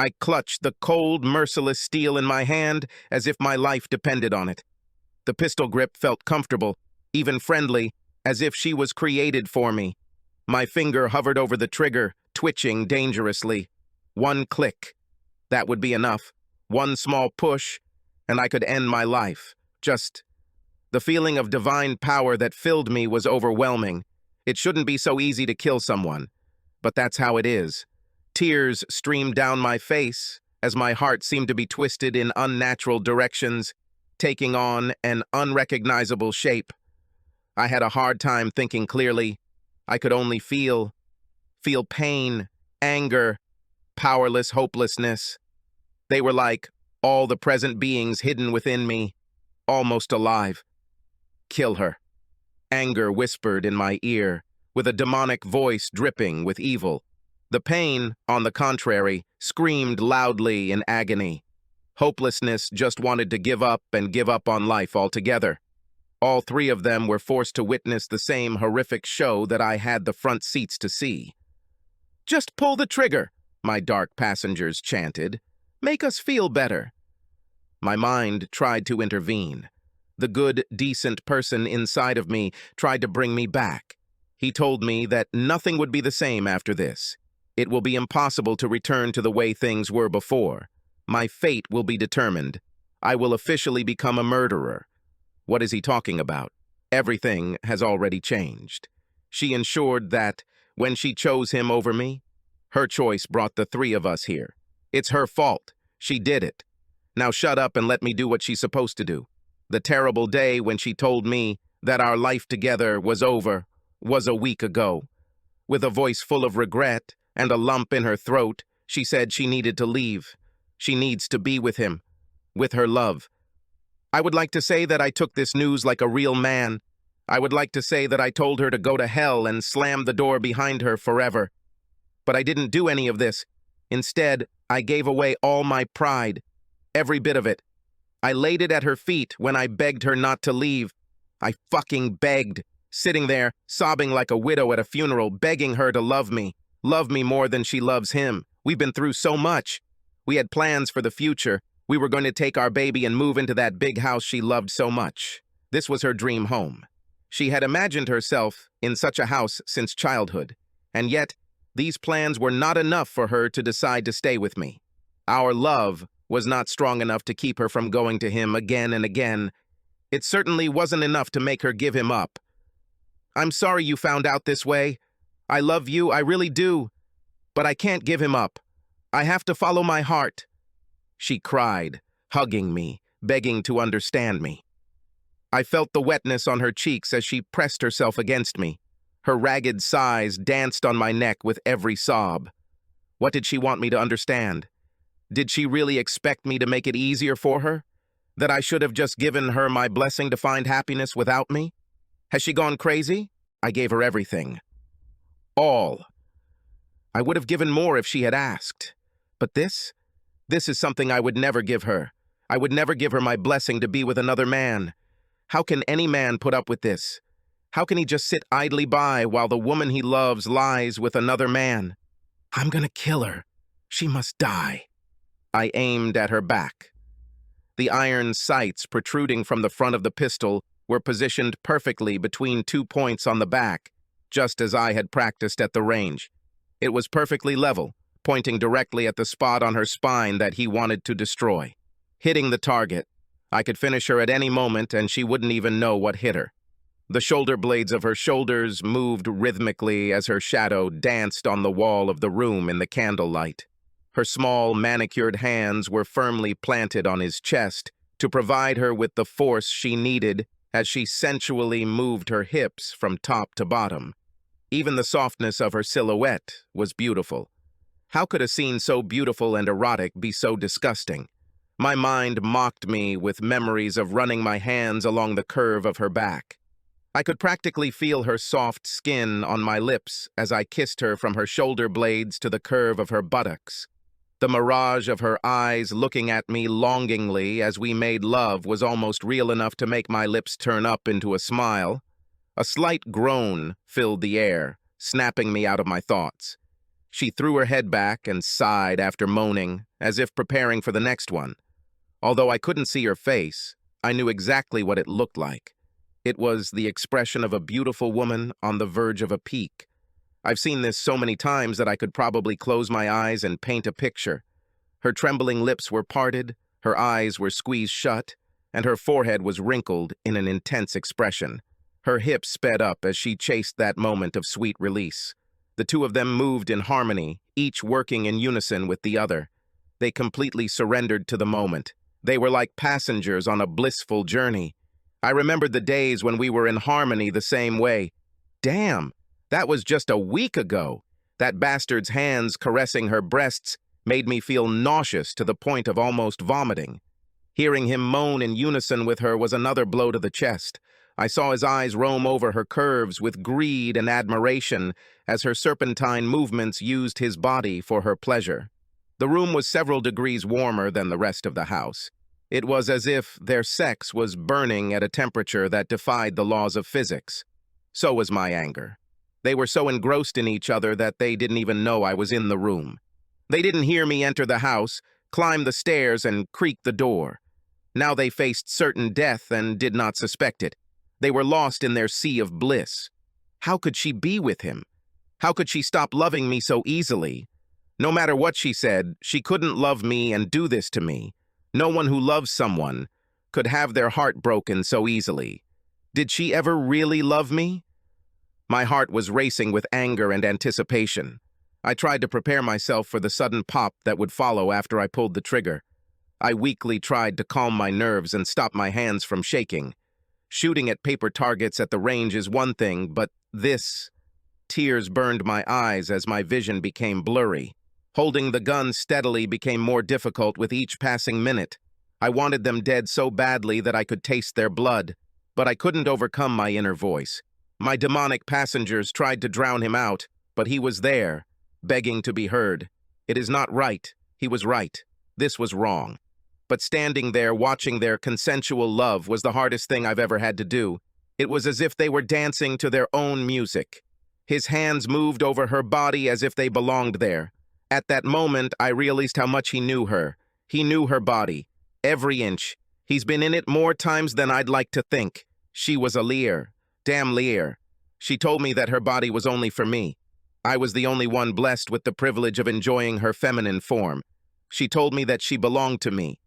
I clutched the cold, merciless steel in my hand as if my life depended on it. The pistol grip felt comfortable, even friendly, as if she was created for me. My finger hovered over the trigger, twitching dangerously. One click. That would be enough. One small push, and I could end my life. The feeling of divine power that filled me was overwhelming. It shouldn't be so easy to kill someone, but that's how it is. Tears streamed down my face as my heart seemed to be twisted in unnatural directions, taking on an unrecognizable shape. I had a hard time thinking clearly. I could only feel pain, anger, powerless hopelessness. They were like all the present beings hidden within me, almost alive. Kill her. Anger whispered in my ear, with a demonic voice dripping with evil. The pain, on the contrary, screamed loudly in agony. Hopelessness just wanted to give up and give up on life altogether. All three of them were forced to witness the same horrific show that I had the front seats to see. "Just pull the trigger," my dark passengers chanted. "Make us feel better." My mind tried to intervene. The good, decent person inside of me tried to bring me back. He told me that nothing would be the same after this. It will be impossible to return to the way things were before. My fate will be determined. I will officially become a murderer. What is he talking about? Everything has already changed. She ensured that, when she chose him over me, her choice brought the three of us here. It's her fault. She did it. Now shut up and let me do what she's supposed to do. The terrible day when she told me that our life together was over was a week ago. With a voice full of regret and a lump in her throat, she said she needed to leave. She needs to be with him, with her love. I would like to say that I took this news like a real man. I would like to say that I told her to go to hell and slammed the door behind her forever. But I didn't do any of this. Instead, I gave away all my pride, every bit of it. I laid it at her feet when I begged her not to leave. I fucking begged, sitting there, sobbing like a widow at a funeral, begging her to love me more than she loves him. We've been through so much. We had plans for the future. We were going to take our baby and move into that big house she loved so much. This was her dream home. She had imagined herself in such a house since childhood, and yet these plans were not enough for her to decide to stay with me. Our love was not strong enough to keep her from going to him again and again. It certainly wasn't enough to make her give him up. "I'm sorry you found out this way. I love you, I really do. But I can't give him up. I have to follow my heart," she cried, hugging me, begging to understand me. I felt the wetness on her cheeks as she pressed herself against me. Her ragged sighs danced on my neck with every sob. What did she want me to understand? Did she really expect me to make it easier for her? That I should have just given her my blessing to find happiness without me? Has she gone crazy? I gave her everything. All. I would have given more if she had asked. But this is something I would never give her. I would never give her my blessing to be with another man. How can any man put up with this? How can he just sit idly by while the woman he loves lies with another man? I'm gonna kill her. She must die. I aimed at her back. The iron sights protruding from the front of the pistol were positioned perfectly between 2 points on the back, just as I had practiced at the range. It was perfectly level, pointing directly at the spot on her spine that he wanted to destroy. Hitting the target, I could finish her at any moment and she wouldn't even know what hit her. The shoulder blades of her shoulders moved rhythmically as her shadow danced on the wall of the room in the candlelight. Her small, manicured hands were firmly planted on his chest to provide her with the force she needed as she sensually moved her hips from top to bottom. Even the softness of her silhouette was beautiful. How could a scene so beautiful and erotic be so disgusting? My mind mocked me with memories of running my hands along the curve of her back. I could practically feel her soft skin on my lips as I kissed her from her shoulder blades to the curve of her buttocks. The mirage of her eyes looking at me longingly as we made love was almost real enough to make my lips turn up into a smile. A slight groan filled the air, snapping me out of my thoughts. She threw her head back and sighed after moaning, as if preparing for the next one. Although I couldn't see her face, I knew exactly what it looked like. It was the expression of a beautiful woman on the verge of a peak. I've seen this so many times that I could probably close my eyes and paint a picture. Her trembling lips were parted, her eyes were squeezed shut, and her forehead was wrinkled in an intense expression. Her hips sped up as she chased that moment of sweet release. The two of them moved in harmony, each working in unison with the other. They completely surrendered to the moment. They were like passengers on a blissful journey. I remembered the days when we were in harmony the same way. Damn, that was just a week ago. That bastard's hands caressing her breasts made me feel nauseous to the point of almost vomiting. Hearing him moan in unison with her was another blow to the chest. I saw his eyes roam over her curves with greed and admiration as her serpentine movements used his body for her pleasure. The room was several degrees warmer than the rest of the house. It was as if their sex was burning at a temperature that defied the laws of physics. So was my anger. They were so engrossed in each other that they didn't even know I was in the room. They didn't hear me enter the house, climb the stairs, and creak the door. Now they faced certain death and did not suspect it. They were lost in their sea of bliss. How could she be with him? How could she stop loving me so easily? No matter what she said, she couldn't love me and do this to me. No one who loves someone could have their heart broken so easily. Did she ever really love me? My heart was racing with anger and anticipation. I tried to prepare myself for the sudden pop that would follow after I pulled the trigger. I weakly tried to calm my nerves and stop my hands from shaking. Shooting at paper targets at the range is one thing, but this... Tears burned my eyes as my vision became blurry. Holding the gun steadily became more difficult with each passing minute. I wanted them dead so badly that I could taste their blood, but I couldn't overcome my inner voice. My demonic passengers tried to drown him out, but he was there, begging to be heard. It is not right. He was right. This was wrong. But standing there watching their consensual love was the hardest thing I've ever had to do. It was as if they were dancing to their own music. His hands moved over her body as if they belonged there. At that moment, I realized how much he knew her. He knew her body. Every inch. He's been in it more times than I'd like to think. She was a Lear. Damn Lear. She told me that her body was only for me. I was the only one blessed with the privilege of enjoying her feminine form. She told me that she belonged to me.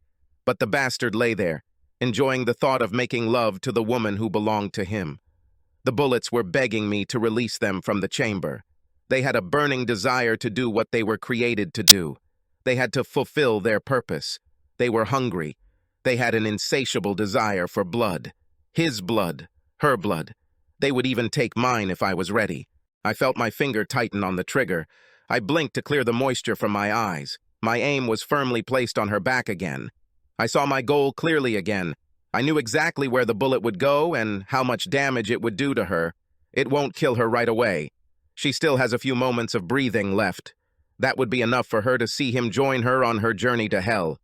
But the bastard lay there, enjoying the thought of making love to the woman who belonged to him. The bullets were begging me to release them from the chamber. They had a burning desire to do what they were created to do. They had to fulfill their purpose. They were hungry. They had an insatiable desire for blood. His blood. Her blood. They would even take mine if I was ready. I felt my finger tighten on the trigger. I blinked to clear the moisture from my eyes. My aim was firmly placed on her back again. I saw my goal clearly again. I knew exactly where the bullet would go and how much damage it would do to her. It won't kill her right away. She still has a few moments of breathing left. That would be enough for her to see him join her on her journey to hell.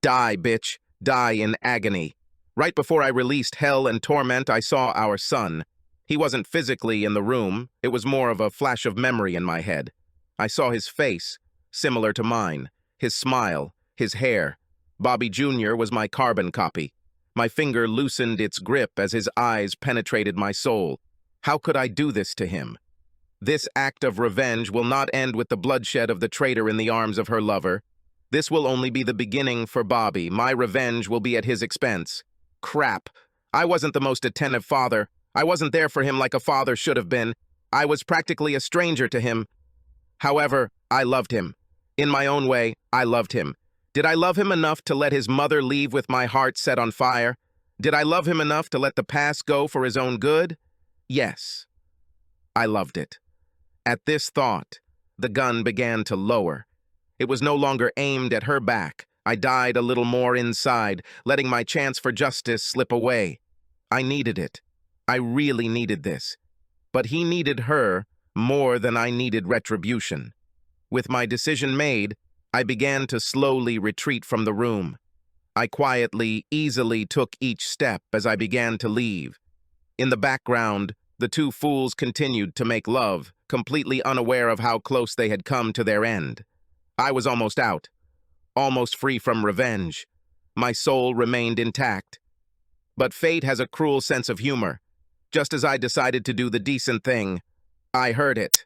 Die, bitch. Die in agony. Right before I released hell and torment, I saw our son. He wasn't physically in the room. It was more of a flash of memory in my head. I saw his face, similar to mine. His smile, his hair. Bobby Jr. was my carbon copy. My finger loosened its grip as his eyes penetrated my soul. How could I do this to him? This act of revenge will not end with the bloodshed of the traitor in the arms of her lover. This will only be the beginning for Bobby. My revenge will be at his expense. Crap. I wasn't the most attentive father. I wasn't there for him like a father should have been. I was practically a stranger to him. However, I loved him. In my own way, I loved him. Did I love him enough to let his mother leave with my heart set on fire? Did I love him enough to let the past go for his own good? Yes. I loved it. At this thought, the gun began to lower. It was no longer aimed at her back. I died a little more inside, letting my chance for justice slip away. I needed it. I really needed this. But he needed her more than I needed retribution. With my decision made, I began to slowly retreat from the room. I quietly, easily took each step as I began to leave. In the background, The two fools continued to make love, completely unaware of how close they had come to their end. I was almost out, almost free from revenge. My soul remained intact. But fate has a cruel sense of humor. Just as I decided to do the decent thing, I heard it.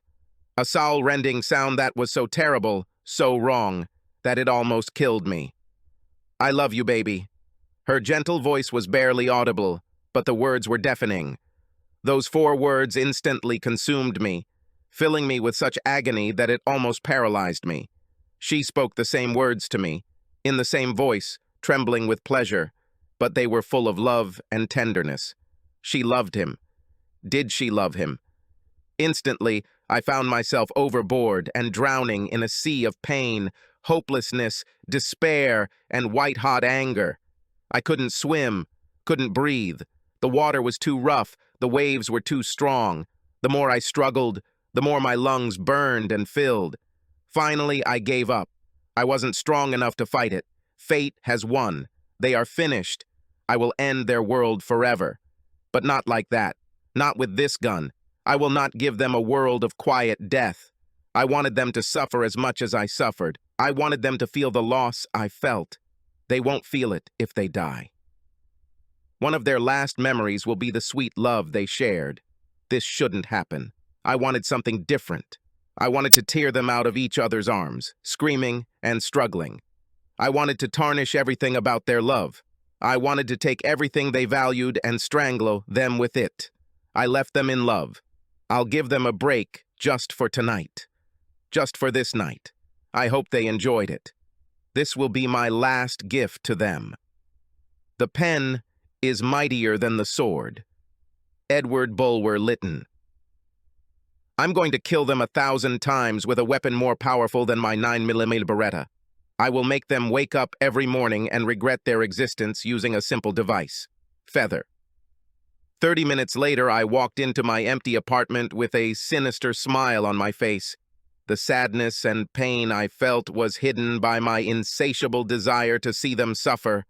A soul-rending sound that was so terrible, so wrong, that it almost killed me. "I love you, baby." Her gentle voice was barely audible, but the words were deafening. Those 4 words instantly consumed me, filling me with such agony that it almost paralyzed me. She spoke the same words to me, in the same voice, trembling with pleasure, but they were full of love and tenderness. She loved him. Did she love him? Instantly, I found myself overboard and drowning in a sea of pain, hopelessness, despair, and white-hot anger. I couldn't swim, couldn't breathe. The water was too rough, the waves were too strong. The more I struggled, the more my lungs burned and filled. Finally, I gave up. I wasn't strong enough to fight it. Fate has won. They are finished. I will end their world forever. But not like that. Not with this gun. I will not give them a world of quiet death. I wanted them to suffer as much as I suffered. I wanted them to feel the loss I felt. They won't feel it if they die. One of their last memories will be the sweet love they shared. This shouldn't happen. I wanted something different. I wanted to tear them out of each other's arms, screaming and struggling. I wanted to tarnish everything about their love. I wanted to take everything they valued and strangle them with it. I left them in love. I'll give them a break just for tonight. Just for this night. I hope they enjoyed it. This will be my last gift to them. The pen is mightier than the sword. Edward Bulwer Lytton. I'm going to kill them 1,000 times with a weapon more powerful than my 9mm Beretta. I will make them wake up every morning and regret their existence using a simple device. Feather. 30 minutes later, I walked into my empty apartment with a sinister smile on my face. The sadness and pain I felt was hidden by my insatiable desire to see them suffer.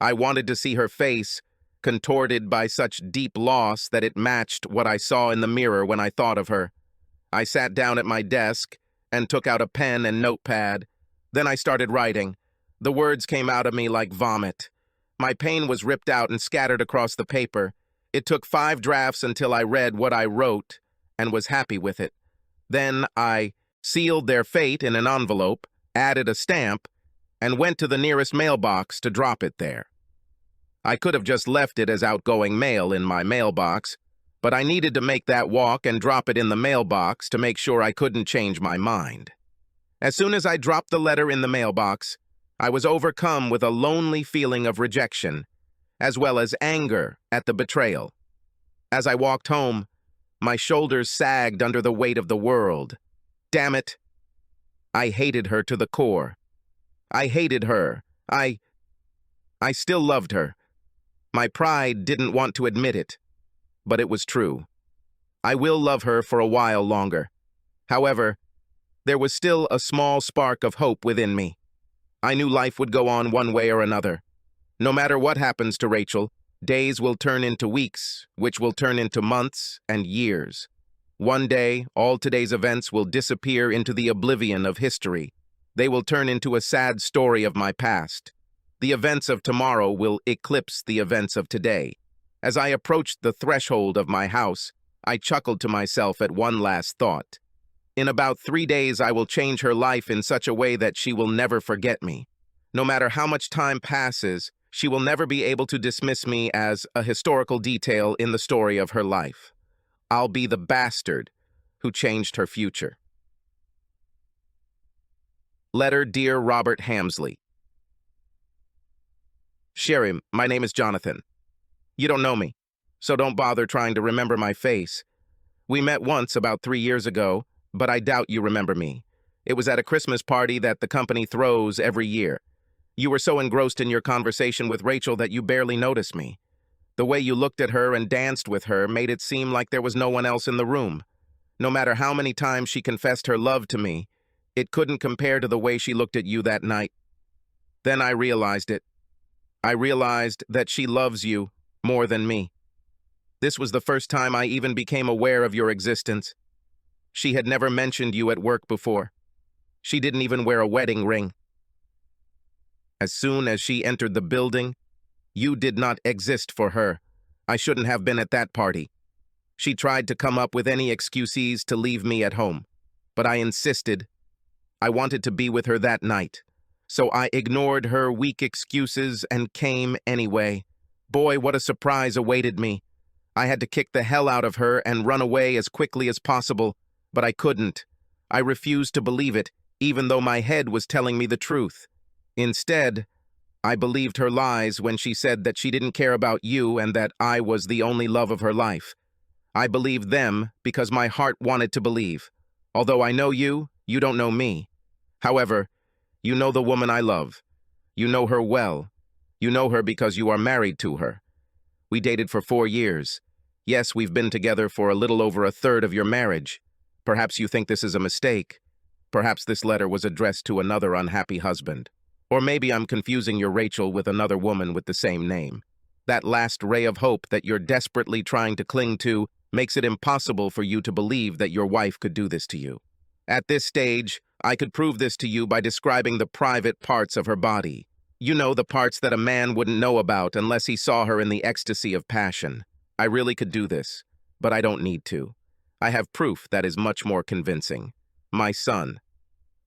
I wanted to see her face, contorted by such deep loss that it matched what I saw in the mirror when I thought of her. I sat down at my desk and took out a pen and notepad. Then I started writing. The words came out of me like vomit. My pain was ripped out and scattered across the paper. It took 5 drafts until I read what I wrote and was happy with it. Then I sealed their fate in an envelope, added a stamp, and went to the nearest mailbox to drop it there. I could have just left it as outgoing mail in my mailbox, but I needed to make that walk and drop it in the mailbox to make sure I couldn't change my mind. As soon as I dropped the letter in the mailbox, I was overcome with a lonely feeling of rejection, as well as anger at the betrayal. As I walked home, my shoulders sagged under the weight of the world. Damn it! I hated her to the core. I hated her. I still loved her. My pride didn't want to admit it, but it was true. I will love her for a while longer. However, there was still a small spark of hope within me. I knew life would go on one way or another. No matter what happens to Rachel, days will turn into weeks, which will turn into months and years. One day, all today's events will disappear into the oblivion of history. They will turn into a sad story of my past. The events of tomorrow will eclipse the events of today. As I approached the threshold of my house, I chuckled to myself at one last thought. In about 3 days, I will change her life in such a way that she will never forget me. No matter how much time passes, she will never be able to dismiss me as a historical detail in the story of her life. I'll be the bastard who changed her future. Letter, dear Robert Hamsley. Sherry, my name is Jonathan. You don't know me, so don't bother trying to remember my face. We met once about 3 years ago, but I doubt you remember me. It was at a Christmas party that the company throws every year. You were so engrossed in your conversation with Rachel that you barely noticed me. The way you looked at her and danced with her made it seem like there was no one else in the room. No matter how many times she confessed her love to me, it couldn't compare to the way she looked at you that night. Then I realized it. I realized that she loves you more than me. This was the first time I even became aware of your existence. She had never mentioned you at work before. She didn't even wear a wedding ring. As soon as she entered the building, you did not exist for her. I shouldn't have been at that party. She tried to come up with any excuses to leave me at home, but I insisted. I wanted to be with her that night, so I ignored her weak excuses and came anyway. Boy, what a surprise awaited me. I had to kick the hell out of her and run away as quickly as possible, but I couldn't. I refused to believe it, even though my head was telling me the truth. Instead, I believed her lies when she said that she didn't care about you and that I was the only love of her life. I believed them because my heart wanted to believe. Although I know you, you don't know me. However, you know the woman I love. You know her well. You know her because you are married to her. We dated for 4 years. Yes, we've been together for a little over a third of your marriage. Perhaps you think this is a mistake. Perhaps this letter was addressed to another unhappy husband. Or maybe I'm confusing your Rachel with another woman with the same name. That last ray of hope that you're desperately trying to cling to makes it impossible for you to believe that your wife could do this to you. At this stage, I could prove this to you by describing the private parts of her body. You know, the parts that a man wouldn't know about unless he saw her in the ecstasy of passion. I really could do this, but I don't need to. I have proof that is much more convincing. My son.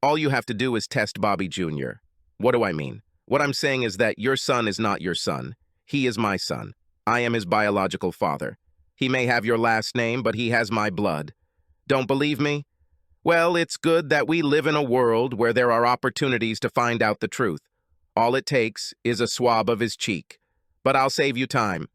All you have to do is test Bobby Jr. What do I mean? What I'm saying is that your son is not your son. He is my son. I am his biological father. He may have your last name, but he has my blood. Don't believe me? Well, it's good that we live in a world where there are opportunities to find out the truth. All it takes is a swab of his cheek. But I'll save you time.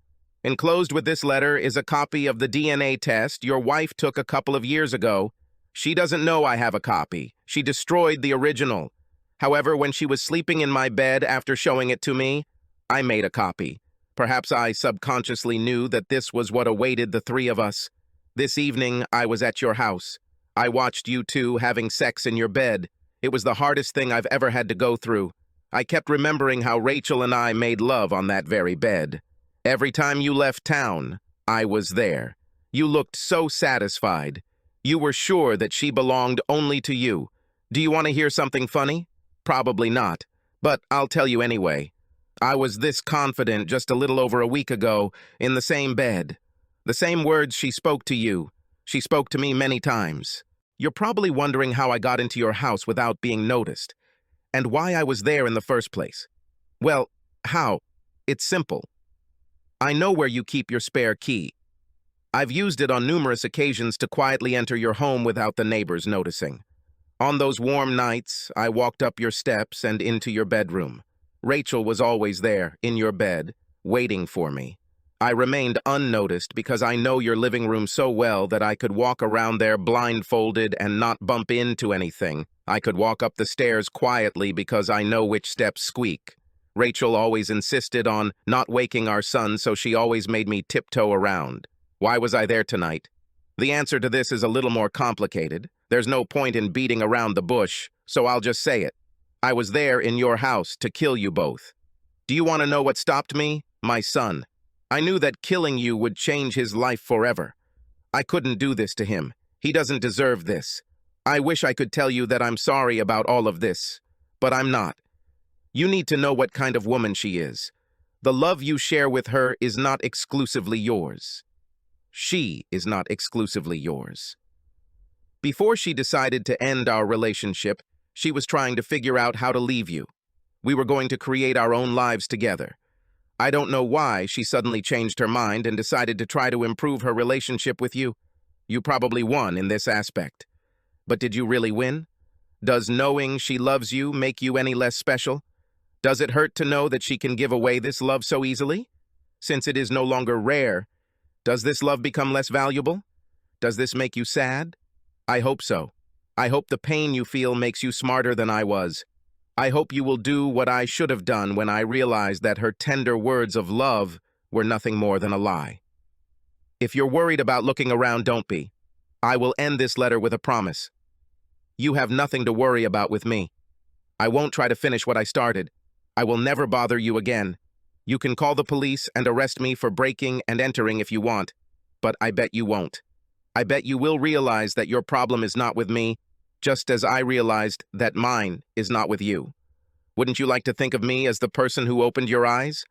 Enclosed with this letter is a copy of the DNA test your wife took a couple of years ago. She doesn't know I have a copy. She destroyed the original. However, when she was sleeping in my bed after showing it to me, I made a copy. Perhaps I subconsciously knew that this was what awaited the three of us. This evening, I was at your house. I watched you two having sex in your bed. It was the hardest thing I've ever had to go through. I kept remembering how Rachel and I made love on that very bed. Every time you left town, I was there. You looked so satisfied. You were sure that she belonged only to you. Do you want to hear something funny? Probably not, but I'll tell you anyway. I was this confident just a little over a week ago in the same bed. The same words she spoke to you. She spoke to me many times. You're probably wondering how I got into your house without being noticed, and why I was there in the first place. Well, how? It's simple. I know where you keep your spare key. I've used it on numerous occasions to quietly enter your home without the neighbors noticing. On those warm nights, I walked up your steps and into your bedroom. Rachel was always there, in your bed, waiting for me. I remained unnoticed because I know your living room so well that I could walk around there blindfolded and not bump into anything. I could walk up the stairs quietly because I know which steps squeak. Rachel always insisted on not waking our son, so she always made me tiptoe around. Why was I there tonight? The answer to this is a little more complicated. There's no point in beating around the bush, so I'll just say it. I was there in your house to kill you both. Do you want to know what stopped me? My son. I knew that killing you would change his life forever. I couldn't do this to him. He doesn't deserve this. I wish I could tell you that I'm sorry about all of this, but I'm not. You need to know what kind of woman she is. The love you share with her is not exclusively yours. She is not exclusively yours. Before she decided to end our relationship, she was trying to figure out how to leave you. We were going to create our own lives together. I don't know why she suddenly changed her mind and decided to try to improve her relationship with you. You probably won in this aspect. But did you really win? Does knowing she loves you make you any less special? Does it hurt to know that she can give away this love so easily? Since it is no longer rare, does this love become less valuable? Does this make you sad? I hope so. I hope the pain you feel makes you smarter than I was. I hope you will do what I should have done when I realized that her tender words of love were nothing more than a lie. If you're worried about looking around, don't be. I will end this letter with a promise. You have nothing to worry about with me. I won't try to finish what I started. I will never bother you again. You can call the police and arrest me for breaking and entering if you want. but I bet you won't. I bet you will realize that your problem is not with me, just as I realized that mine is not with you. Wouldn't you like to think of me as the person who opened your eyes?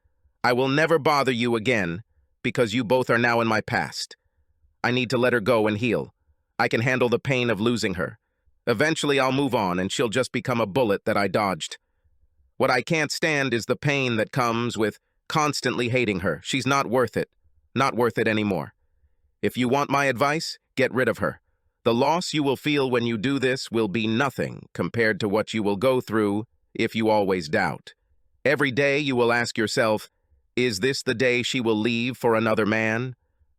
I will never bother you again, because you both are now in my past. I need to let her go and heal. I can handle the pain of losing her. Eventually I'll move on and she'll just become a bullet that I dodged. What I can't stand is the pain that comes with constantly hating her. She's not worth it. Not worth it anymore. If you want my advice, get rid of her. The loss you will feel when you do this will be nothing compared to what you will go through if you always doubt. Every day you will ask yourself, is this the day she will leave for another man?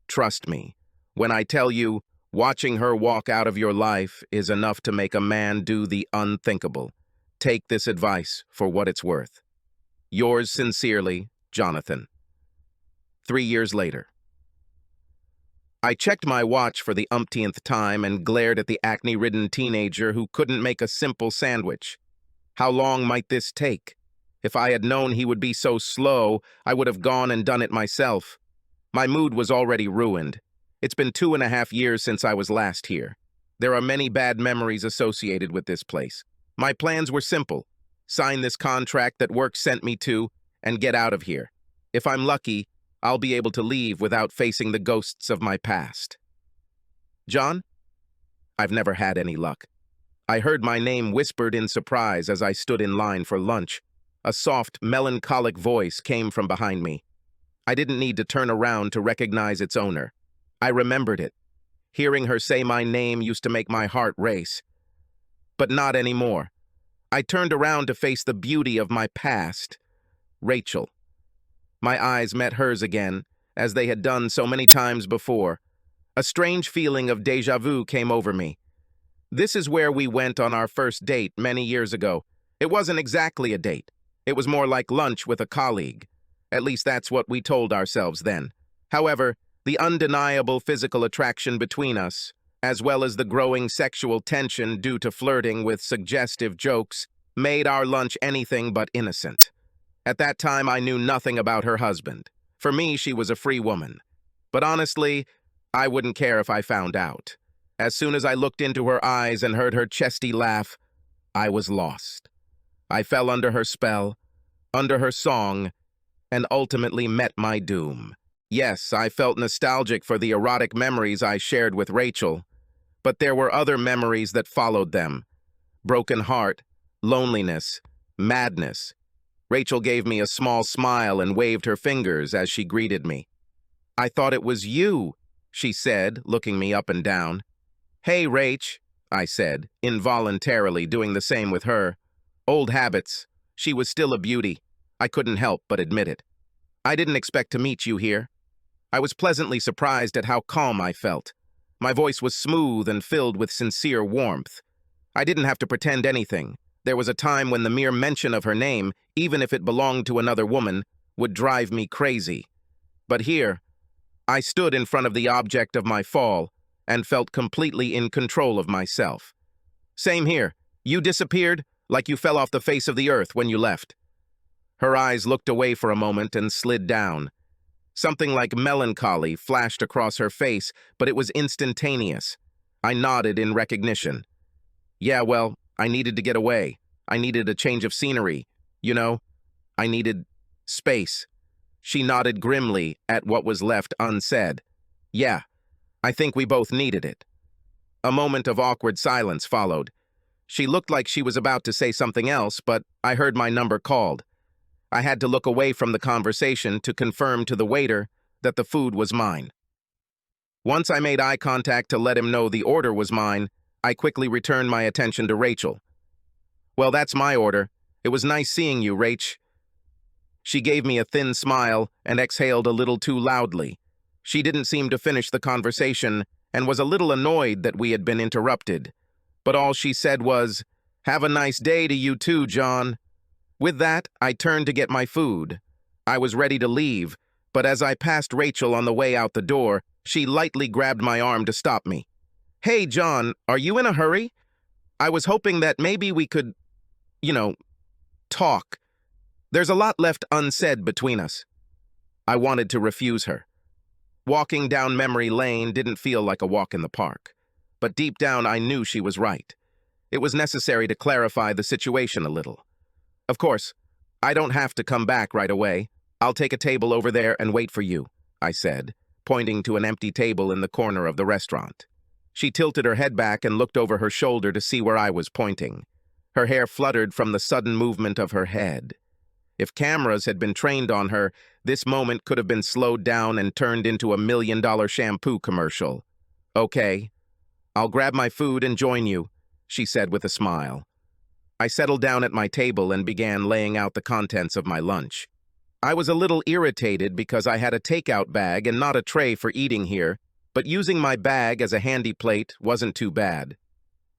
Trust me, when I tell you, watching her walk out of your life is enough to make a man do the unthinkable. Take this advice for what it's worth. Yours sincerely, Jonathan. 3 years later. I checked my watch for the umpteenth time and glared at the acne-ridden teenager who couldn't make a simple sandwich. How long might this take? If I had known he would be so slow, I would have gone and done it myself. My mood was already ruined. It's been 2.5 years since I was last here. There are many bad memories associated with this place. My plans were simple. Sign this contract that work sent me to and get out of here. If I'm lucky, I'll be able to leave without facing the ghosts of my past. John? I've never had any luck. I heard my name whispered in surprise as I stood in line for lunch. A soft, melancholic voice came from behind me. I didn't need to turn around to recognize its owner. I remembered it. Hearing her say my name used to make my heart race. But not anymore. I turned around to face the beauty of my past, Rachel. My eyes met hers again, as they had done so many times before. A strange feeling of déjà vu came over me. This is where we went on our first date many years ago. It wasn't exactly a date. It was more like lunch with a colleague. At least that's what we told ourselves then. However, the undeniable physical attraction between us, as well as the growing sexual tension due to flirting with suggestive jokes, made our lunch anything but innocent. At that time, I knew nothing about her husband. For me, she was a free woman. But honestly, I wouldn't care if I found out. As soon as I looked into her eyes and heard her chesty laugh, I was lost. I fell under her spell, under her song, and ultimately met my doom. Yes, I felt nostalgic for the erotic memories I shared with Rachel, but there were other memories that followed them. Broken heart, loneliness, madness. Rachel gave me a small smile and waved her fingers as she greeted me. "I thought it was you," she said, looking me up and down. "Hey, Rach," I said, involuntarily doing the same with her. Old habits. She was still a beauty. I couldn't help but admit it. "I didn't expect to meet you here." I was pleasantly surprised at how calm I felt. My voice was smooth and filled with sincere warmth. I didn't have to pretend anything. There was a time when the mere mention of her name, even if it belonged to another woman, would drive me crazy. But here, I stood in front of the object of my fall and felt completely in control of myself. "Same here. You disappeared like you fell off the face of the earth when you left." Her eyes looked away for a moment and slid down. Something like melancholy flashed across her face, but it was instantaneous. I nodded in recognition. "Yeah, well, I needed to get away. I needed a change of scenery. You know, I needed space." She nodded grimly at what was left unsaid. "Yeah, I think we both needed it." A moment of awkward silence followed. She looked like she was about to say something else, but I heard my number called. I had to look away from the conversation to confirm to the waiter that the food was mine. Once I made eye contact to let him know the order was mine, I quickly returned my attention to Rachel. "Well, that's my order. It was nice seeing you, Rach." She gave me a thin smile and exhaled a little too loudly. She didn't seem to finish the conversation and was a little annoyed that we had been interrupted. But all she said was, "Have a nice day to you too, John." With that, I turned to get my food. I was ready to leave, but as I passed Rachel on the way out the door, she lightly grabbed my arm to stop me. "Hey, John, are you in a hurry? I was hoping that maybe we could, talk. There's a lot left unsaid between us." I wanted to refuse her. Walking down memory lane didn't feel like a walk in the park. But deep down, I knew she was right. It was necessary to clarify the situation a little. Of course, I don't have to come back right away. I'll take a table over there and wait for you, I said, pointing to an empty table in the corner of the restaurant. She tilted her head back and looked over her shoulder to see where I was pointing. Her hair fluttered from the sudden movement of her head. If cameras had been trained on her, this moment could have been slowed down and turned into a $1 million shampoo commercial. Okay, I'll grab my food and join you, she said with a smile. I settled down at my table and began laying out the contents of my lunch. I was a little irritated because I had a takeout bag and not a tray for eating here, but using my bag as a handy plate wasn't too bad.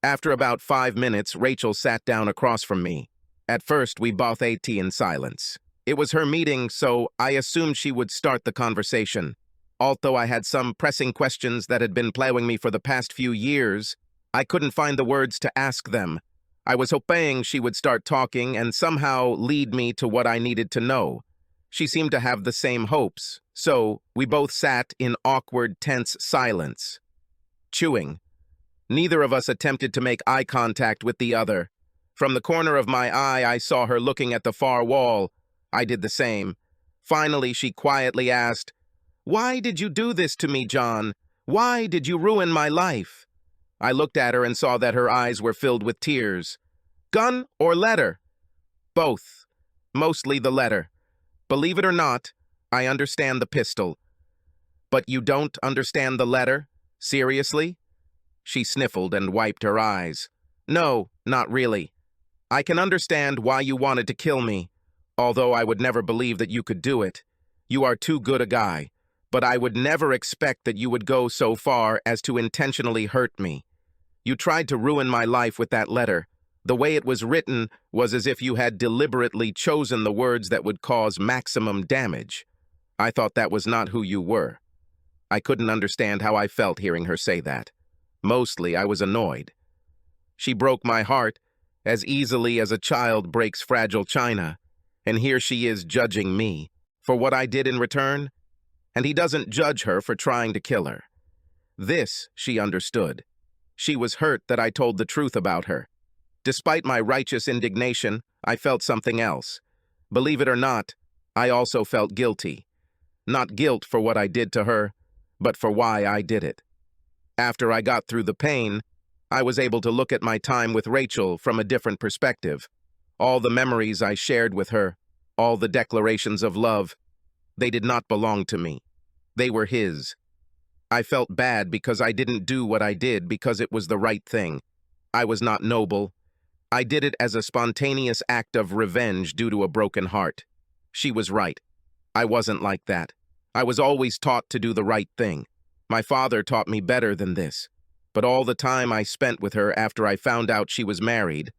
After about 5 minutes, Rachel sat down across from me. At first, we both ate tea in silence. It was her meeting, so I assumed she would start the conversation. Although I had some pressing questions that had been plaguing me for the past few years, I couldn't find the words to ask them. I was hoping she would start talking and somehow lead me to what I needed to know. She seemed to have the same hopes, so we both sat in awkward, tense silence, chewing. Neither of us attempted to make eye contact with the other. From the corner of my eye, I saw her looking at the far wall. I did the same. Finally, she quietly asked, "Why did you do this to me, John? Why did you ruin my life?" I looked at her and saw that her eyes were filled with tears. "Gun or letter?" "Both. Mostly the letter. Believe it or not, I understand the pistol." "But you don't understand the letter? Seriously?" She sniffled and wiped her eyes. "No, not really. I can understand why you wanted to kill me, although I would never believe that you could do it. You are too good a guy, but I would never expect that you would go so far as to intentionally hurt me. You tried to ruin my life with that letter. The way it was written was as if you had deliberately chosen the words that would cause maximum damage. I thought that was not who you were." I couldn't understand how I felt hearing her say that. Mostly, I was annoyed. She broke my heart as easily as a child breaks fragile china, and here she is judging me for what I did in return, and he doesn't judge her for trying to kill her. This she understood. She was hurt that I told the truth about her. Despite my righteous indignation, I felt something else. Believe it or not, I also felt guilty. Not guilt for what I did to her, but for why I did it. After I got through the pain, I was able to look at my time with Rachel from a different perspective. All the memories I shared with her, all the declarations of love, they did not belong to me. They were his. I felt bad because I didn't do what I did because it was the right thing. I was not noble. I did it as a spontaneous act of revenge due to a broken heart. She was right. I wasn't like that. I was always taught to do the right thing. My father taught me better than this. But all the time I spent with her after I found out she was married,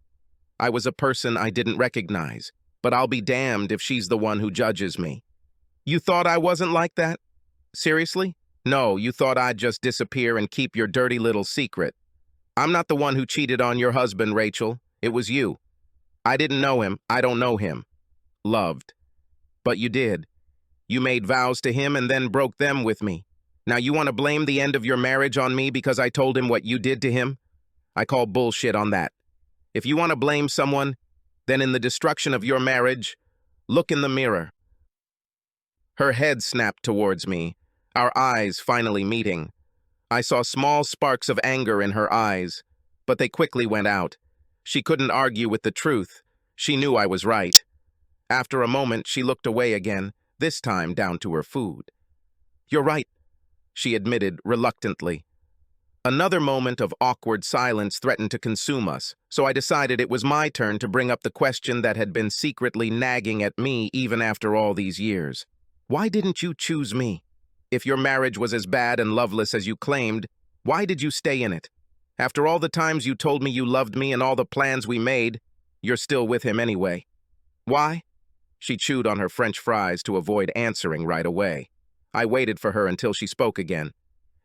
I was a person I didn't recognize. But I'll be damned if she's the one who judges me. You thought I wasn't like that? Seriously? No, you thought I'd just disappear and keep your dirty little secret. I'm not the one who cheated on your husband, Rachel. It was you. I didn't know him. I don't know him. Loved. But you did. You made vows to him and then broke them with me. Now you want to blame the end of your marriage on me because I told him what you did to him? I call bullshit on that. If you want to blame someone, then in the destruction of your marriage, look in the mirror. Her head snapped towards me, our eyes finally meeting. I saw small sparks of anger in her eyes, but they quickly went out. She couldn't argue with the truth. She knew I was right. After a moment, she looked away again, this time down to her food. "You're right," she admitted reluctantly. Another moment of awkward silence threatened to consume us, so I decided it was my turn to bring up the question that had been secretly nagging at me even after all these years. Why didn't you choose me? If your marriage was as bad and loveless as you claimed, why did you stay in it? After all the times you told me you loved me and all the plans we made, you're still with him anyway. Why? She chewed on her French fries to avoid answering right away. I waited for her until she spoke again.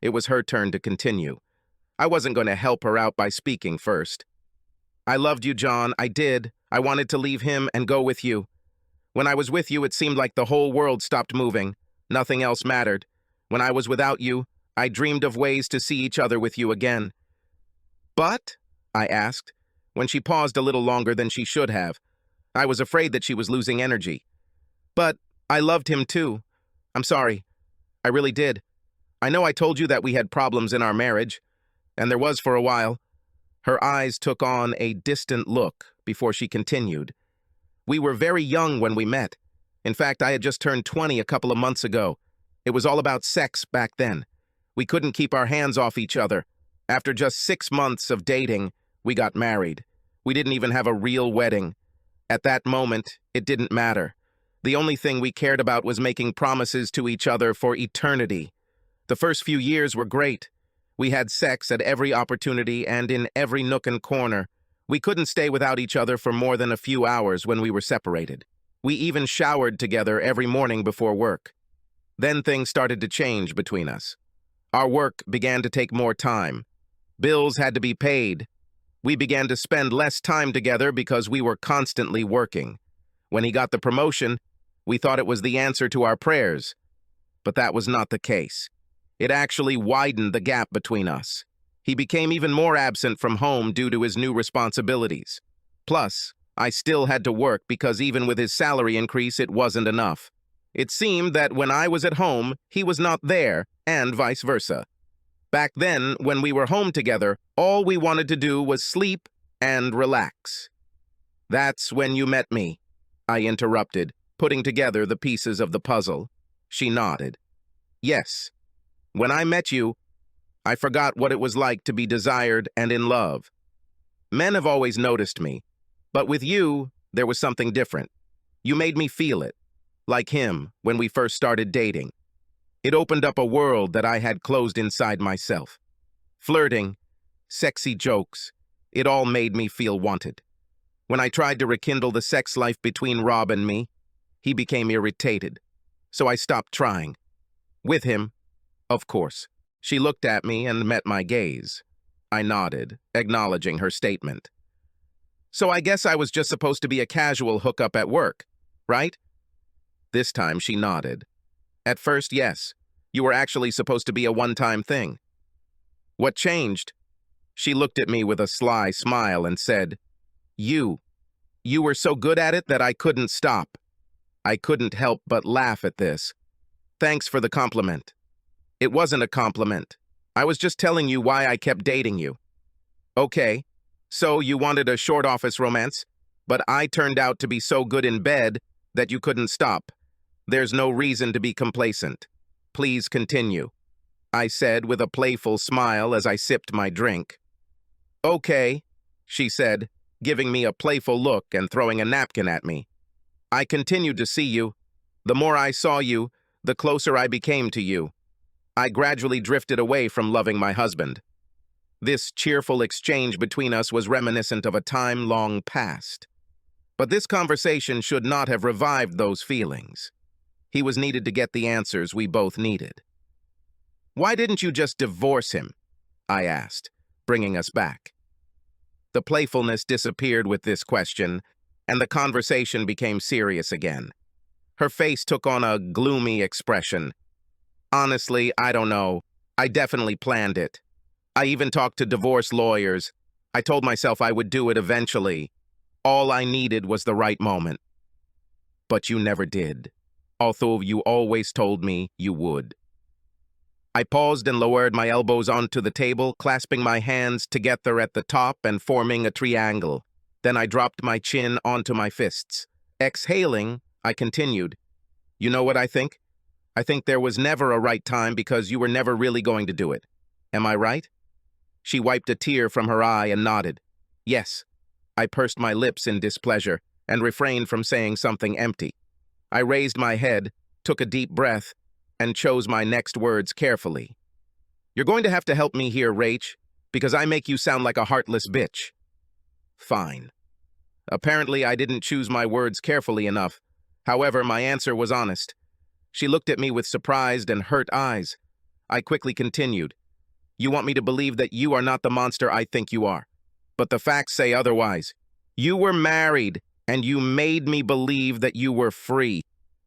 It was her turn to continue. I wasn't going to help her out by speaking first. "I loved you, John. I did. I wanted to leave him and go with you. When I was with you, it seemed like the whole world stopped moving. Nothing else mattered. When I was without you, I dreamed of ways to see each other with you again. But, I asked, when she paused a little longer than she should have. I was afraid that she was losing energy. But I loved him too. I'm sorry. I really did. I know I told you that we had problems in our marriage, and there was for a while. Her eyes took on a distant look before she continued. We were very young when we met. In fact, I had just turned 20 a couple of months ago. It was all about sex back then. We couldn't keep our hands off each other. After just 6 months of dating, we got married. We didn't even have a real wedding. At that moment, it didn't matter. The only thing we cared about was making promises to each other for eternity. The first few years were great. We had sex at every opportunity and in every nook and corner. We couldn't stay without each other for more than a few hours when we were separated. We even showered together every morning before work. Then things started to change between us. Our work began to take more time. Bills had to be paid. We began to spend less time together because we were constantly working. When he got the promotion, we thought it was the answer to our prayers. But that was not the case. It actually widened the gap between us. He became even more absent from home due to his new responsibilities. Plus, I still had to work because even with his salary increase, it wasn't enough. It seemed that when I was at home, he was not there, and vice versa. Back then, when we were home together, all we wanted to do was sleep and relax. That's when you met me, I interrupted, putting together the pieces of the puzzle. She nodded. Yes. When I met you, I forgot what it was like to be desired and in love. Men have always noticed me, but with you, there was something different. You made me feel it, like him when we first started dating. It opened up a world that I had closed inside myself. Flirting, sexy jokes, it all made me feel wanted. When I tried to rekindle the sex life between Rob and me, he became irritated, so I stopped trying. With him, of course. She looked at me and met my gaze. I nodded, acknowledging her statement. So I guess I was just supposed to be a casual hookup at work, right? This time she nodded. At first, yes. You were actually supposed to be a one-time thing. What changed? She looked at me with a sly smile and said, You were so good at it that I couldn't stop. I couldn't help but laugh at this. Thanks for the compliment. It wasn't a compliment. I was just telling you why I kept dating you. Okay, so you wanted a short office romance, but I turned out to be so good in bed that you couldn't stop. There's no reason to be complacent. Please continue, I said with a playful smile as I sipped my drink. Okay, she said, giving me a playful look and throwing a napkin at me. I continued to see you. The more I saw you, the closer I became to you. I gradually drifted away from loving my husband. This cheerful exchange between us was reminiscent of a time long past. But this conversation should not have revived those feelings. He was needed to get the answers we both needed. Why didn't you just divorce him? I asked, bringing us back. The playfulness disappeared with this question, and the conversation became serious again. Her face took on a gloomy expression. Honestly, I don't know. I definitely planned it. I even talked to divorce lawyers. I told myself I would do it eventually. All I needed was the right moment. But you never did, although you always told me you would. I paused and lowered my elbows onto the table, clasping my hands together at the top and forming a triangle. Then I dropped my chin onto my fists. Exhaling, I continued. You know what I think? I think there was never a right time because you were never really going to do it. Am I right? She wiped a tear from her eye and nodded. Yes. I pursed my lips in displeasure and refrained from saying something empty. I raised my head, took a deep breath, and chose my next words carefully. You're going to have to help me here, Rach, because I make you sound like a heartless bitch. Fine. Apparently, I didn't choose my words carefully enough. However, my answer was honest. She looked at me with surprised and hurt eyes. I quickly continued. You want me to believe that you are not the monster I think you are. But the facts say otherwise. You were married, and you made me believe that you were free.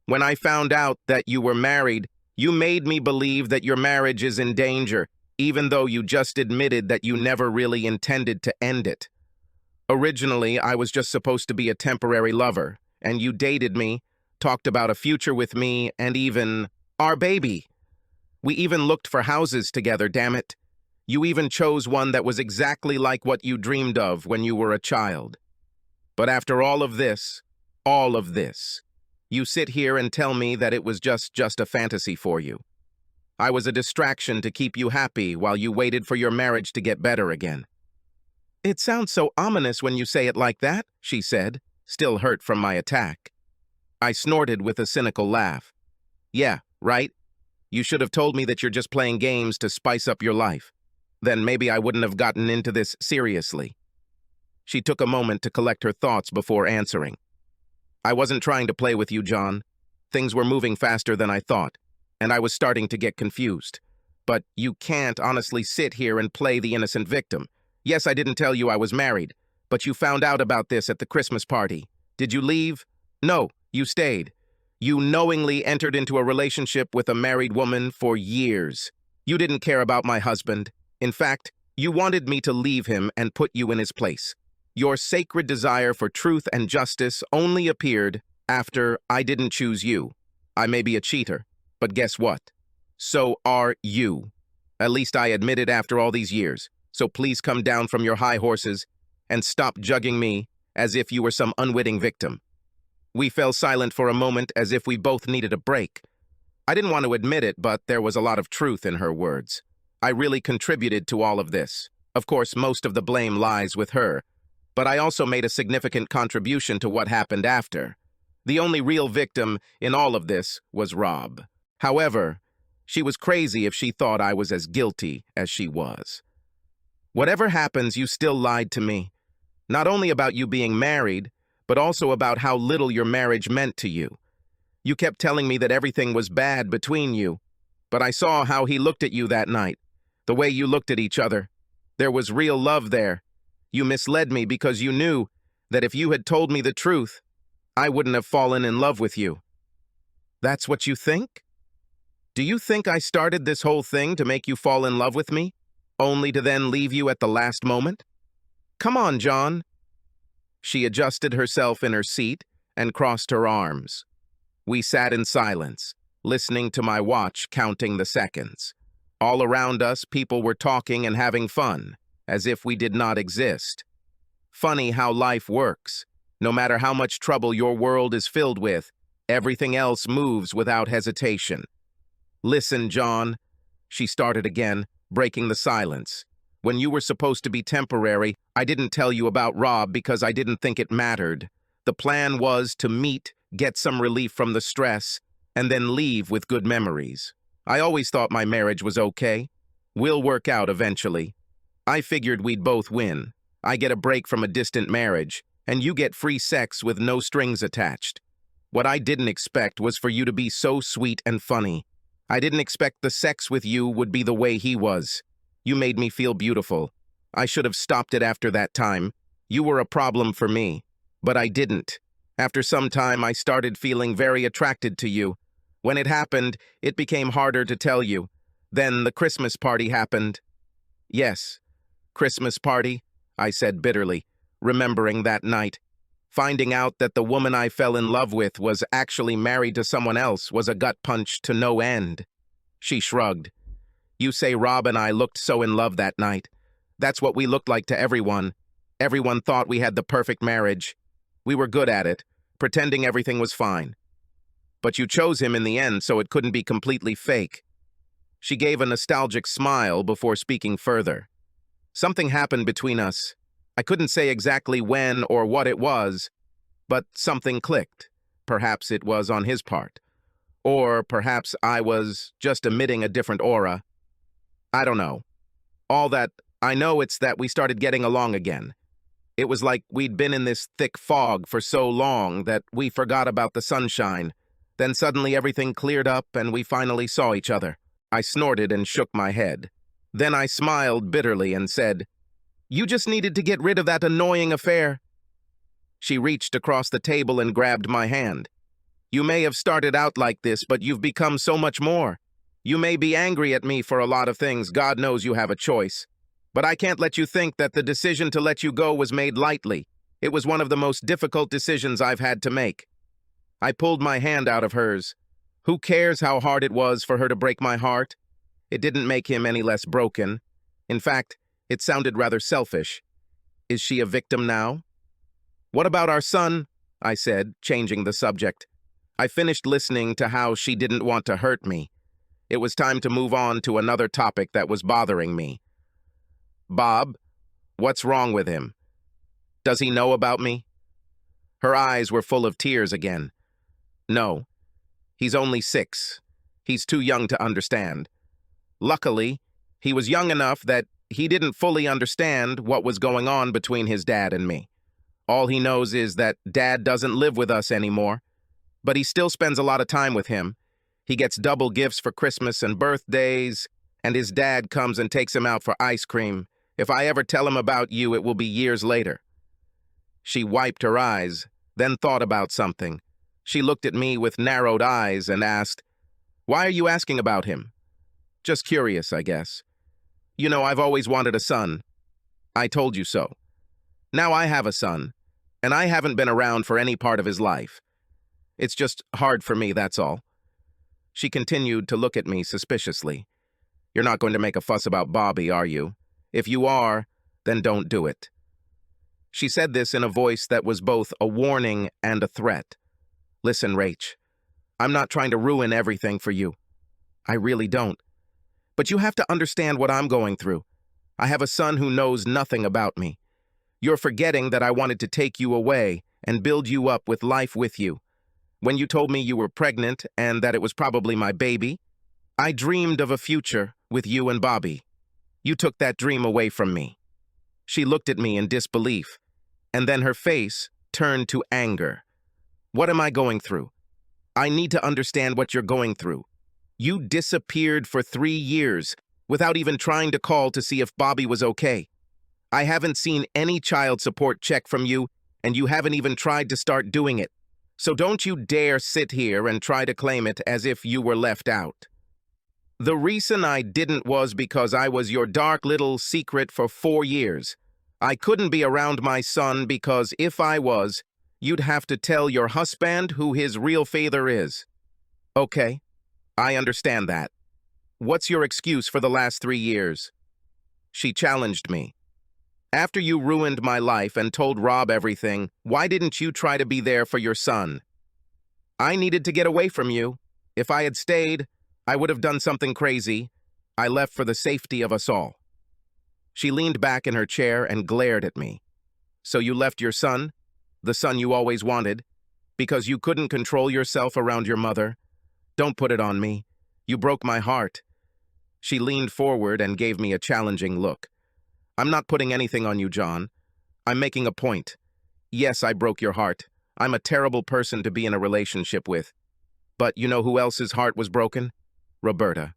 When I found out that you were married, You made me believe that your marriage is in danger, even though you just admitted that you never really intended to end it. Originally, I was just supposed to be a temporary lover, and you dated me, talked about a future with me, and even our baby. We even looked for houses together, damn it. You even chose one that was exactly like what you dreamed of when you were a child. But after all of this, you sit here and tell me that it was just a fantasy for you. I was a distraction to keep you happy while you waited for your marriage to get better again. It sounds so ominous when you say it like that, she said, still hurt from my attack. I snorted with a cynical laugh. Yeah, right? You should have told me that you're just playing games to spice up your life. Then maybe I wouldn't have gotten into this seriously. She took a moment to collect her thoughts before answering. I wasn't trying to play with you, John. Things were moving faster than I thought, and I was starting to get confused. But you can't honestly sit here and play the innocent victim. Yes, I didn't tell you I was married, but you found out about this at the Christmas party. Did you leave? No, you stayed. You knowingly entered into a relationship with a married woman for years. You didn't care about my husband. In fact, you wanted me to leave him and put you in his place. Your sacred desire for truth and justice only appeared after I didn't choose you. I may be a cheater, but guess what? So are you. At least I admit it after all these years. So please come down from your high horses and stop judging me as if you were some unwitting victim. We fell silent for a moment as if we both needed a break. I didn't want to admit it, but there was a lot of truth in her words. I really contributed to all of this. Of course, most of the blame lies with her, but I also made a significant contribution to what happened after. The only real victim in all of this was Rob. However, she was crazy if she thought I was as guilty as she was. Whatever happens, you still lied to me. Not only about you being married, but also about how little your marriage meant to you. You kept telling me that everything was bad between you, but I saw how he looked at you that night, the way you looked at each other. There was real love there. You misled me because you knew that if you had told me the truth, I wouldn't have fallen in love with you. That's what you think? Do you think I started this whole thing to make you fall in love with me, only to then leave you at the last moment? Come on, John. She adjusted herself in her seat and crossed her arms. We sat in silence, listening to my watch counting the seconds. All around us, people were talking and having fun, as if we did not exist. Funny how life works. No matter how much trouble your world is filled with, everything else moves without hesitation. Listen, John, she started again, breaking the silence. When you were supposed to be temporary, I didn't tell you about Rob because I didn't think it mattered. The plan was to meet, get some relief from the stress, and then leave with good memories. I always thought my marriage was okay. We'll work out eventually. I figured we'd both win. I get a break from a distant marriage, and you get free sex with no strings attached. What I didn't expect was for you to be so sweet and funny. I didn't expect the sex with you would be the way he was. You made me feel beautiful. I should have stopped it after that time. You were a problem for me, but I didn't. After some time, I started feeling very attracted to you. When it happened, it became harder to tell you. Then the Christmas party happened. Yes, Christmas party, I said bitterly, remembering that night. Finding out that the woman I fell in love with was actually married to someone else was a gut punch to no end. She shrugged. You say Rob and I looked so in love that night. That's what we looked like to everyone. Everyone thought we had the perfect marriage. We were good at it, pretending everything was fine. But you chose him in the end, so it couldn't be completely fake. She gave a nostalgic smile before speaking further. Something happened between us. I couldn't say exactly when or what it was, but something clicked. Perhaps it was on his part. Or perhaps I was just emitting a different aura. I don't know. All that I know, it's that we started getting along again. It was like we'd been in this thick fog for so long that we forgot about the sunshine. Then suddenly everything cleared up and we finally saw each other. I snorted and shook my head. Then I smiled bitterly and said, "You just needed to get rid of that annoying affair." She reached across the table and grabbed my hand. "You may have started out like this, but you've become so much more. You may be angry at me for a lot of things. God knows you have a choice. But I can't let you think that the decision to let you go was made lightly. It was one of the most difficult decisions I've had to make. I pulled my hand out of hers. Who cares how hard it was for her to break my heart? It didn't make him any less broken. In fact, it sounded rather selfish. Is she a victim now? What about our son? I said, changing the subject. I finished listening to how she didn't want to hurt me. It was time to move on to another topic that was bothering me. Bob, what's wrong with him? Does he know about me? Her eyes were full of tears again. No, he's only 6. He's too young to understand. Luckily, he was young enough that he didn't fully understand what was going on between his dad and me. All he knows is that Dad doesn't live with us anymore, but he still spends a lot of time with him. He gets double gifts for Christmas and birthdays, and his dad comes and takes him out for ice cream. If I ever tell him about you, it will be years later. She wiped her eyes, then thought about something. She looked at me with narrowed eyes and asked, "Why are you asking about him?" Just curious, I guess. You know, I've always wanted a son. I told you so. Now I have a son, and I haven't been around for any part of his life. It's just hard for me, that's all. She continued to look at me suspiciously. You're not going to make a fuss about Bobby, are you? If you are, then don't do it. She said this in a voice that was both a warning and a threat. Listen, Rach, I'm not trying to ruin everything for you. I really don't. But you have to understand what I'm going through. I have a son who knows nothing about me. You're forgetting that I wanted to take you away and build you up with life with you. When you told me you were pregnant and that it was probably my baby, I dreamed of a future with you and Bobby. You took that dream away from me. She looked at me in disbelief, and then her face turned to anger. What am I going through? I need to understand what you're going through. You disappeared for 3 years without even trying to call to see if Bobby was okay. I haven't seen any child support check from you, and you haven't even tried to start doing it. So don't you dare sit here and try to claim it as if you were left out. The reason I didn't was because I was your dark little secret for 4 years. I couldn't be around my son because if I was, you'd have to tell your husband who his real father is. Okay, I understand that. What's your excuse for the last 3 years? She challenged me. After you ruined my life and told Rob everything, why didn't you try to be there for your son? I needed to get away from you. If I had stayed, I would have done something crazy. I left for the safety of us all. She leaned back in her chair and glared at me. So you left your son, the son you always wanted, because you couldn't control yourself around your mother? Don't put it on me. You broke my heart. She leaned forward and gave me a challenging look. I'm not putting anything on you, John. I'm making a point. Yes, I broke your heart. I'm a terrible person to be in a relationship with. But you know who else's heart was broken? Roberta.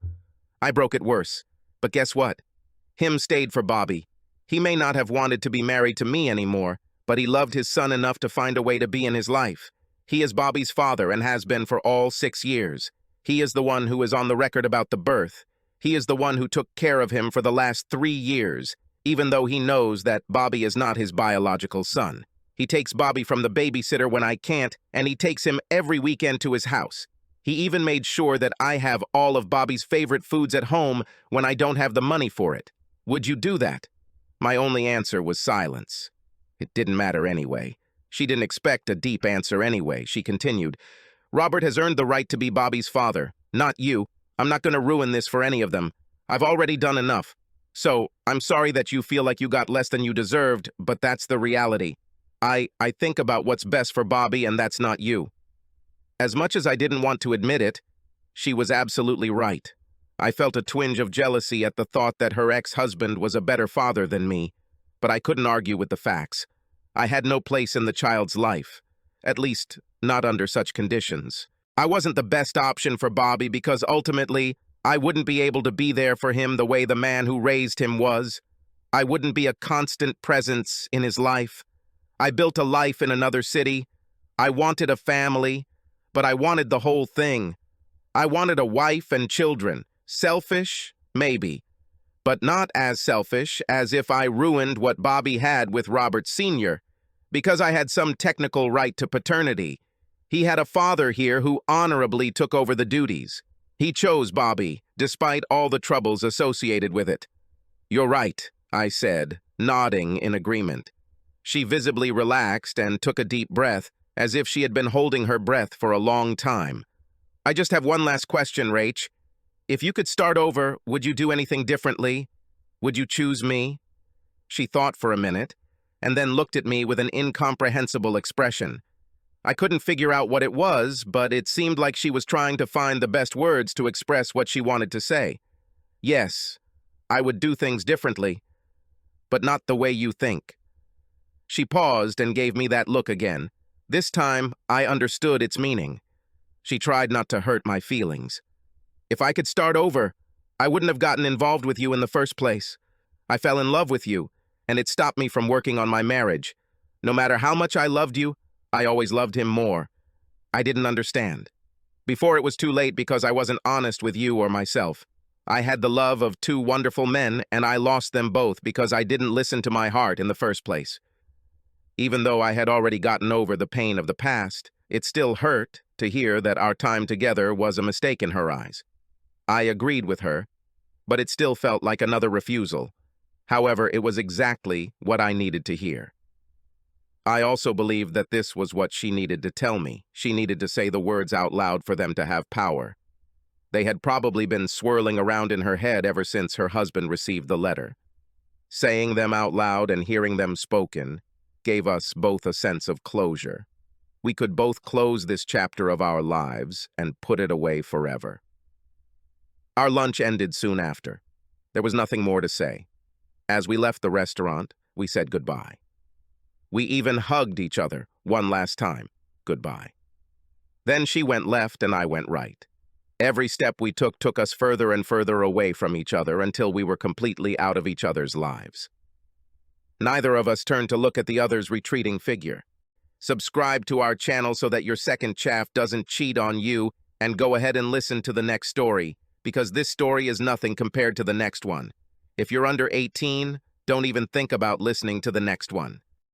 I broke it worse. But guess what? Him stayed for Bobby. He may not have wanted to be married to me anymore, but he loved his son enough to find a way to be in his life. He is Bobby's father and has been for all 6 years. He is the one who is on the record about the birth. He is the one who took care of him for the last 3 years. Even though he knows that Bobby is not his biological son. He takes Bobby from the babysitter when I can't, and he takes him every weekend to his house. He even made sure that I have all of Bobby's favorite foods at home when I don't have the money for it. Would you do that? My only answer was silence. It didn't matter anyway. She didn't expect a deep answer anyway. She continued, Robert has earned the right to be Bobby's father, not you. I'm not going to ruin this for any of them. I've already done enough. So, I'm sorry that you feel like you got less than you deserved, but that's the reality. I think about what's best for Bobby, and that's not you. As much as I didn't want to admit it, she was absolutely right. I felt a twinge of jealousy at the thought that her ex-husband was a better father than me, but I couldn't argue with the facts. I had no place in the child's life, at least not under such conditions. I wasn't the best option for Bobby because ultimately, I wouldn't be able to be there for him the way the man who raised him was. I wouldn't be a constant presence in his life. I built a life in another city. I wanted a family, but I wanted the whole thing. I wanted a wife and children, Selfish? Maybe. But not as selfish as if I ruined what Bobby had with Robert Sr. because I had some technical right to paternity. He had a father here who honorably took over the duties. He chose Bobby, despite all the troubles associated with it. "You're right," I said, nodding in agreement. She visibly relaxed and took a deep breath, as if she had been holding her breath for a long time. "I just have one last question, Rach. If you could start over, would you do anything differently? Would you choose me?" She thought for a minute, and then looked at me with an incomprehensible expression. I couldn't figure out what it was, but it seemed like she was trying to find the best words to express what she wanted to say. "Yes, I would do things differently, but not the way you think." She paused and gave me that look again. This time, I understood its meaning. She tried not to hurt my feelings. "If I could start over, I wouldn't have gotten involved with you in the first place. I fell in love with you, and it stopped me from working on my marriage. No matter how much I loved you, I always loved him more. I didn't understand. Before it was too late because I wasn't honest with you or myself. I had the love of two wonderful men, and I lost them both because I didn't listen to my heart in the first place. Even though I had already gotten over the pain of the past, it still hurt to hear that our time together was a mistake in her eyes. I agreed with her, but it still felt like another refusal. However, it was exactly what I needed to hear. I also believed that this was what she needed to tell me. She needed to say the words out loud for them to have power. They had probably been swirling around in her head ever since her husband received the letter. Saying them out loud and hearing them spoken gave us both a sense of closure. We could both close this chapter of our lives and put it away forever. Our lunch ended soon after. There was nothing more to say. As we left the restaurant, we said goodbye. We even hugged each other one last time. Goodbye. Then she went left and I went right. Every step we took us further and further away from each other until we were completely out of each other's lives. Neither of us turned to look at the other's retreating figure. Subscribe to our channel so that your second chaff doesn't cheat on you, and go ahead and listen to the next story, because this story is nothing compared to the next one. If you're under 18, don't even think about listening to the next one.